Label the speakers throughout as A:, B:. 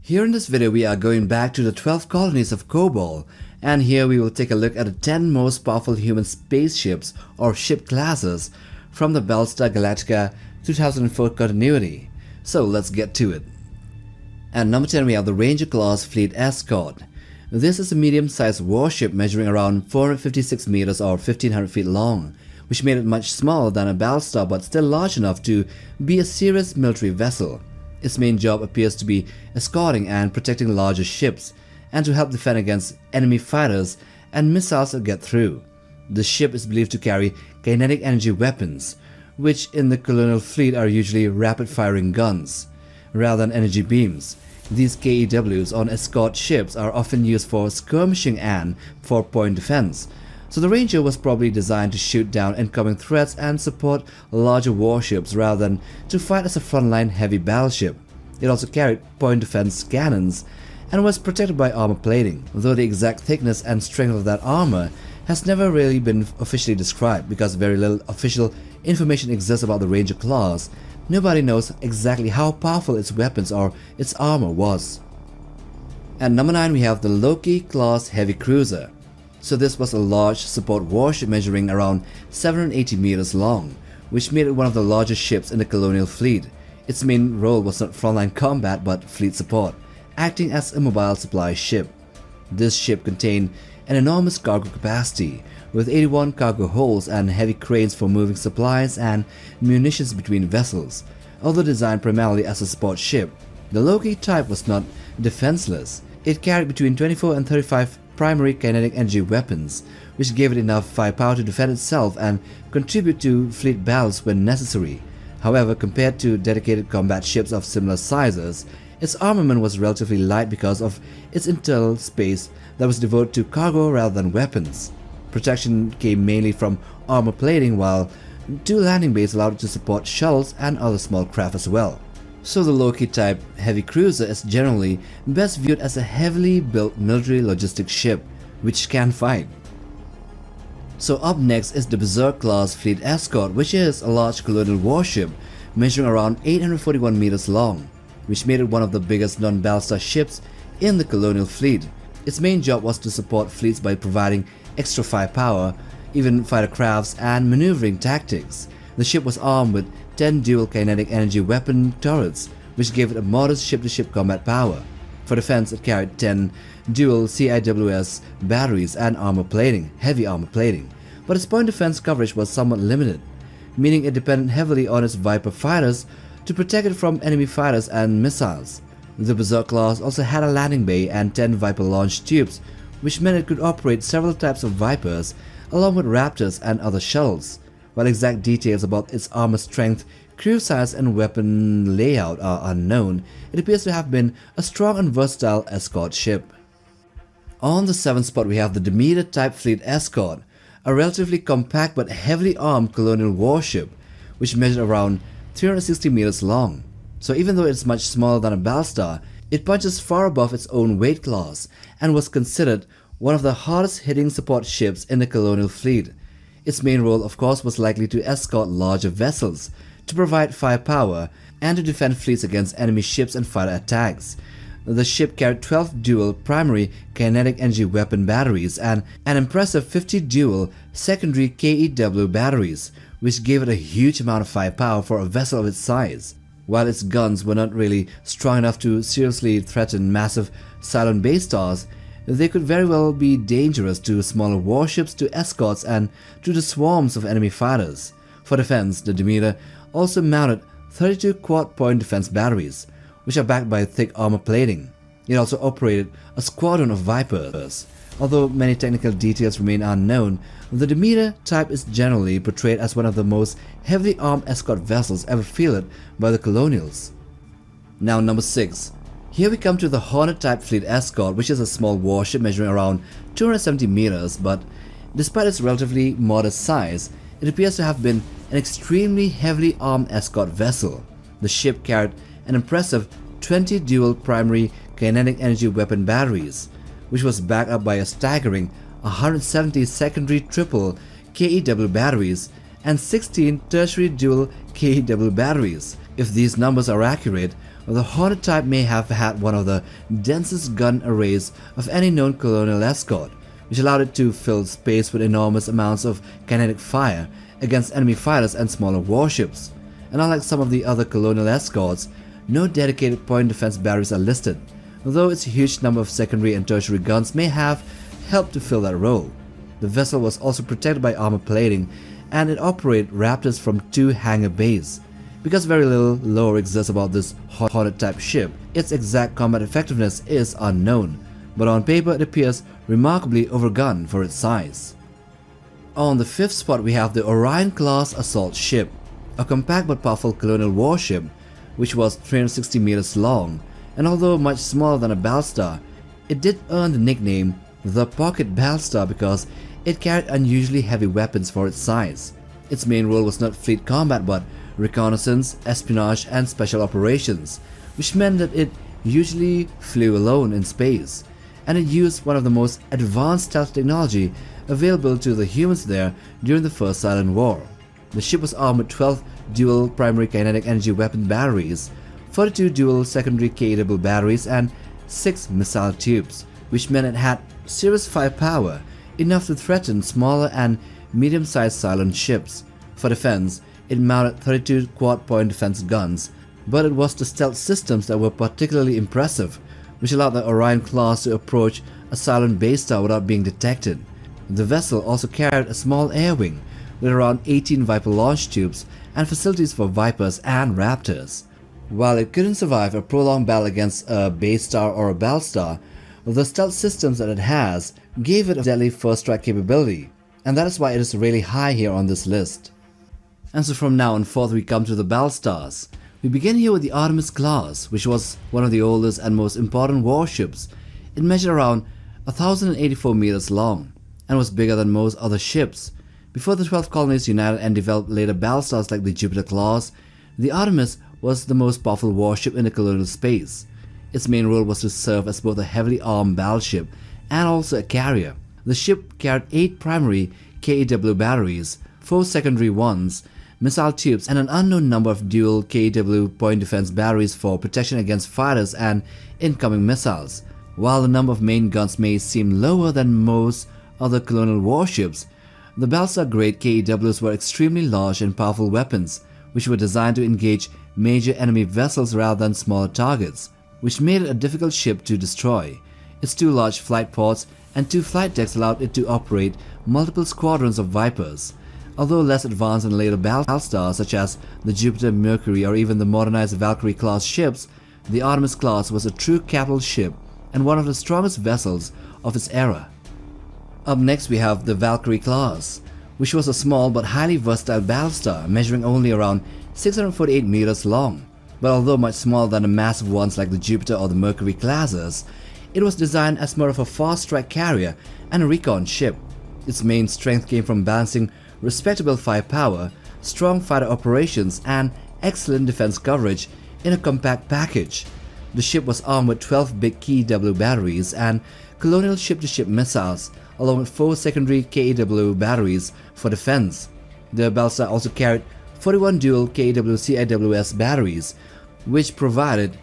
A: Here in this video we are going back to the 12 Colonies of Kobol, and here we will take a look at the 10 most powerful human spaceships or ship classes from the Battlestar Galactica 2004 continuity. So let's get to it. At number 10 we have the Ranger-class Fleet Escort. This is a medium-sized warship measuring around 456 meters or 1500 feet long, which made it much smaller than a Battlestar but still large enough to be a serious military vessel. Its main job appears to be escorting and protecting larger ships, and to help defend against enemy fighters and missiles that get through. The ship is believed to carry kinetic energy weapons, which in the Colonial Fleet are usually rapid-firing guns, rather than energy beams. These KEWs on escort ships are often used for skirmishing and for point defense, so the Ranger was probably designed to shoot down incoming threats and support larger warships rather than to fight as a frontline heavy battleship. It also carried point defense cannons and was protected by armor plating, though the exact thickness and strength of that armor has never really been officially described because very little official information exists about the Ranger class. Nobody knows exactly how powerful its weapons or its armor was. At number 9 we have the Loki-class Heavy Cruiser. So this was a large support warship measuring around 780 meters long, which made it one of the largest ships in the Colonial Fleet. Its main role was not frontline combat but fleet support, acting as a mobile supply ship. This ship contained an enormous cargo capacity, with 81 cargo holds and heavy cranes for moving supplies and munitions between vessels. Although designed primarily as a support ship, the Loki-type was not defenseless. It carried between 24 and 35 primary kinetic energy weapons, which gave it enough firepower to defend itself and contribute to fleet battles when necessary. However, compared to dedicated combat ships of similar sizes, its armament was relatively light because of its internal space that was devoted to cargo rather than weapons. Protection came mainly from armor plating, while 2 landing bays allowed it to support shuttles and other small craft as well. So the Loki-type Heavy Cruiser is generally best viewed as a heavily built military logistics ship, which can fight. So up next is the Berserk-class Fleet Escort, which is a large colonial warship measuring around 841 meters long, which made it one of the biggest non-Battlestar ships in the Colonial Fleet. Its main job was to support fleets by providing extra firepower, even fighter crafts, and maneuvering tactics. The ship was armed with 10 dual kinetic energy weapon turrets, which gave it a modest ship-to-ship combat power. For defense, it carried 10 dual CIWS batteries and heavy armor plating, but its point defense coverage was somewhat limited, meaning it depended heavily on its Viper fighters to protect it from enemy fighters and missiles. The Berserk class also had a landing bay and 10 Viper launch tubes, which meant it could operate several types of Vipers along with Raptors and other shuttles. While exact details about its armor strength, crew size and weapon layout are unknown, it appears to have been a strong and versatile escort ship. On the 7th spot we have the Demeter-type Fleet Escort, a relatively compact but heavily armed colonial warship, which measured around 360 meters long. So even though it's much smaller than a Battlestar, it punches far above its own weight class and was considered one of the hardest hitting support ships in the Colonial Fleet. Its main role, of course, was likely to escort larger vessels, to provide firepower, and to defend fleets against enemy ships and fighter attacks. The ship carried 12 dual primary kinetic energy weapon batteries and an impressive 50 dual secondary KEW batteries, which gave it a huge amount of firepower for a vessel of its size. While its guns were not really strong enough to seriously threaten massive Cylon basestars, they could very well be dangerous to smaller warships, to escorts, and to the swarms of enemy fighters. For defense, the Demeter also mounted 32 quad-point defense batteries, which are backed by thick armor plating. It also operated a squadron of Vipers. Although many technical details remain unknown, the Demeter type is generally portrayed as one of the most heavily armed escort vessels ever fielded by the Colonials. Now number 6. Here we come to the Hornet-type Fleet Escort, which is a small warship measuring around 270 meters, but despite its relatively modest size, it appears to have been an extremely heavily armed escort vessel. The ship carried an impressive 20 dual primary kinetic energy weapon batteries, which was backed up by a staggering 170 secondary triple KEW batteries and 16 tertiary dual KEW batteries. If these numbers are accurate, the Hornet-type may have had one of the densest gun arrays of any known colonial escort, which allowed it to fill space with enormous amounts of kinetic fire against enemy fighters and smaller warships. And unlike some of the other colonial escorts, no dedicated point defense batteries are listed, although its huge number of secondary and tertiary guns may have helped to fill that role. The vessel was also protected by armor plating, and it operated Raptors from 2 hangar bays. Because very little lore exists about this Hornet-type ship, its exact combat effectiveness is unknown, but on paper it appears remarkably overgunned for its size. On the 5th spot we have the Orion-class Assault Ship, a compact but powerful colonial warship which was 360 meters long, and although much smaller than a Battlestar, it did earn the nickname the Pocket Battlestar because it carried unusually heavy weapons for its size. Its main role was not fleet combat but reconnaissance, espionage and special operations, which meant that it usually flew alone in space, and it used one of the most advanced stealth technology available to the humans there during the First Cylon War. The ship was armed with 12 dual primary kinetic energy weapon batteries, 42 dual secondary KW batteries and 6 missile tubes, which meant it had serious firepower, enough to threaten smaller and medium-sized Cylon ships. For defense, it mounted 32 quad-point defense guns, but it was the stealth systems that were particularly impressive, which allowed the Orion-class to approach a Cylon basestar without being detected. The vessel also carried a small air wing with around 18 Viper launch tubes and facilities for Vipers and Raptors. While it couldn't survive a prolonged battle against a basestar or a Battlestar, the stealth systems that it has gave it a deadly first strike capability, and that is why it is really high here on this list. And so from now on forth we come to the Battlestars. We begin here with the Artemis-class, which was one of the oldest and most important warships. It measured around 1,084 meters long and was bigger than most other ships. Before the 12 colonies united and developed later Battlestars like the Jupiter-class, the Artemis was the most powerful warship in the colonial space. Its main role was to serve as both a heavily armed battleship and also a carrier. The ship carried 8 primary KW batteries, 4 secondary ones, missile tubes and an unknown number of dual KW point defense batteries for protection against fighters and incoming missiles. While the number of main guns may seem lower than most other colonial warships, the Battlestar-grade KEWs were extremely large and powerful weapons, which were designed to engage major enemy vessels rather than smaller targets, which made it a difficult ship to destroy. Its 2 large flight pods and 2 flight decks allowed it to operate multiple squadrons of Vipers. Although less advanced than later Battlestars such as the Jupiter, Mercury or even the modernized Valkyrie-class ships, the Artemis-class was a true capital ship and one of the strongest vessels of its era. Up next we have the Valkyrie-class, which was a small but highly versatile Battlestar measuring only around 648 meters long. But although much smaller than the massive ones like the Jupiter or the Mercury classes, it was designed as more of a fast strike carrier and a recon ship. Its main strength came from balancing respectable firepower, strong fighter operations and excellent defense coverage in a compact package. The ship was armed with 12 big KW batteries and colonial ship-to-ship missiles, along with 4 secondary KW batteries for defense. The Battlestar also carried 41 dual KW CIWS batteries, which provided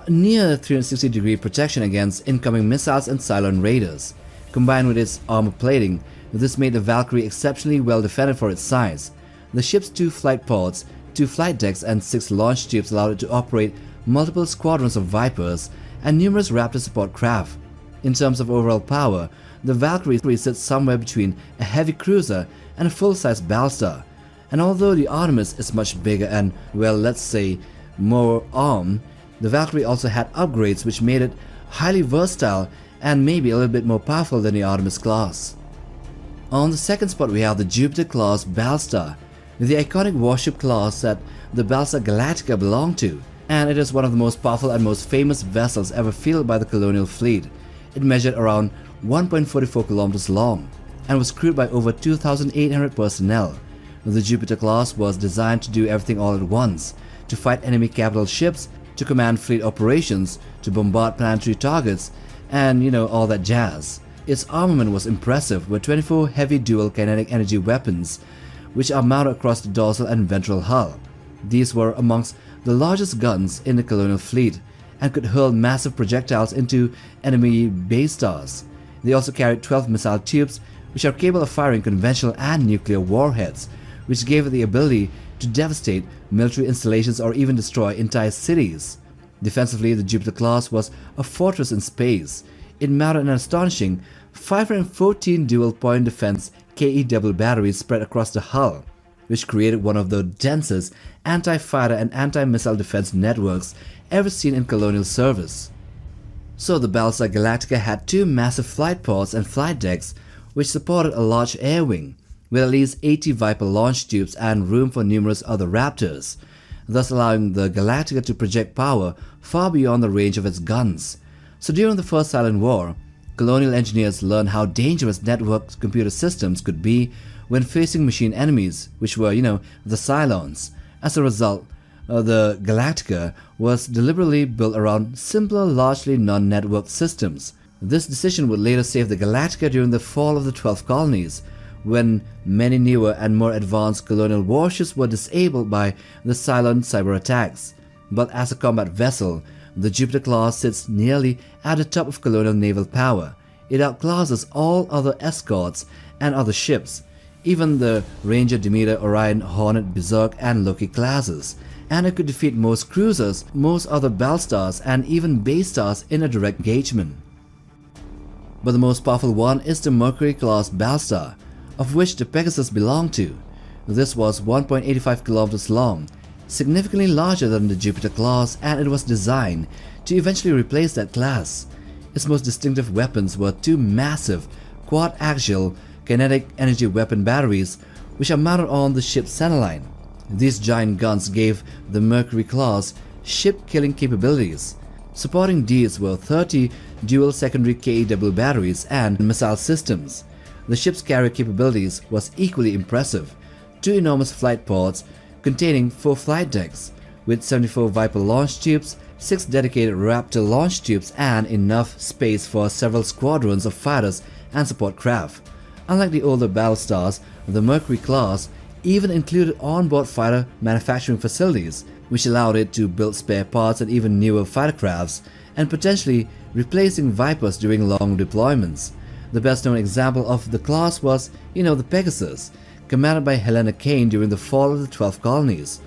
A: near 360-degree protection against incoming missiles and Cylon raiders. Combined with its armor plating, this made the Valkyrie exceptionally well defended for its size. The ship's 2 flight pods, 2 flight decks and 6 launch tubes allowed it to operate multiple squadrons of Vipers and numerous Raptor support craft. In terms of overall power, the Valkyrie sits somewhere between a heavy cruiser and a full-size Battlestar. And although the Artemis is much bigger and, well, let's say, more armed, the Valkyrie also had upgrades which made it highly versatile and maybe a little bit more powerful than the Artemis class. On the second spot we have the Jupiter-class Battlestar, the iconic warship class that the Battlestar Galactica belonged to, and it is one of the most powerful and most famous vessels ever fielded by the Colonial Fleet. It measured around 1.44 kilometers long and was crewed by over 2,800 personnel. The Jupiter-class was designed to do everything all at once, to fight enemy capital ships, to command fleet operations, to bombard planetary targets, and all that jazz. Its armament was impressive with 24 heavy dual kinetic energy weapons, which are mounted across the dorsal and ventral hull. These were amongst the largest guns in the Colonial Fleet and could hurl massive projectiles into enemy basestars. They also carried 12 missile tubes which are capable of firing conventional and nuclear warheads, which gave it the ability to devastate military installations or even destroy entire cities. Defensively, the Jupiter-class was a fortress in space. It mounted an astonishing 514 dual-point defense KEW batteries spread across the hull, which created one of the densest anti-fighter and anti-missile defense networks ever seen in colonial service. So the Battlestar Galactica had two massive flight pods and flight decks which supported a large air wing, with at least 80 Viper launch tubes and room for numerous other Raptors, thus allowing the Galactica to project power far beyond the range of its guns. So during the First Cylon War, colonial engineers learned how dangerous networked computer systems could be when facing machine enemies, which were, the Cylons. As a result, the Galactica was deliberately built around simpler, largely non-networked systems. This decision would later save the Galactica during the fall of the 12 colonies, when many newer and more advanced colonial warships were disabled by the Cylon cyber attacks. But as a combat vessel, the Jupiter-class sits nearly at the top of colonial naval power. It outclasses all other escorts and other ships, even the Ranger, Demeter, Orion, Hornet, Berserk and Loki classes, and it could defeat most cruisers, most other battlestars and even basestars in a direct engagement. But the most powerful one is the Mercury-class Battlestar, of which the Pegasus belonged to. This was 1.85 kilometers long, significantly larger than the Jupiter-class, and it was designed to eventually replace that class. Its most distinctive weapons were two massive quad-axial kinetic energy weapon batteries which are mounted on the ship's centerline. These giant guns gave the Mercury-class ship-killing capabilities. Supporting these were 30 dual secondary KEW batteries and missile systems. The ship's carrier capabilities was equally impressive. Two enormous flight pods containing 4 flight decks, with 74 Viper launch tubes, 6 dedicated Raptor launch tubes and enough space for several squadrons of fighters and support craft. Unlike the older Battlestars, the Mercury-class even included onboard fighter manufacturing facilities, which allowed it to build spare parts and even newer fighter crafts, and potentially replacing Vipers during long deployments. The best known example of the class was, the Pegasus, commanded by Helena Kane during the fall of the 12 colonies.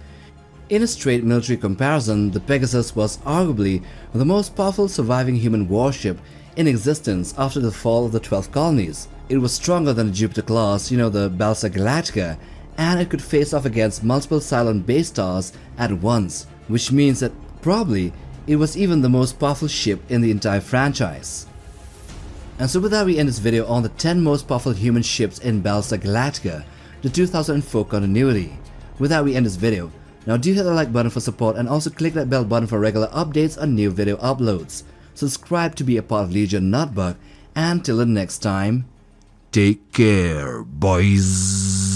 A: In a straight military comparison, the Pegasus was arguably the most powerful surviving human warship in existence after the fall of the 12 colonies. It was stronger than the Jupiter-class, the Battlestar Galactica, and it could face off against multiple Cylon basestars at once, which means that probably it was even the most powerful ship in the entire franchise. And so with that, we end this video on the 10 most powerful human ships in Battlestar Galactica, the 2004 continuity. With that, we end this video. Now do hit the like button for support and also click that bell button for regular updates on new video uploads. Subscribe to be a part of Legion Nutbug, and till the next time, take care, boys.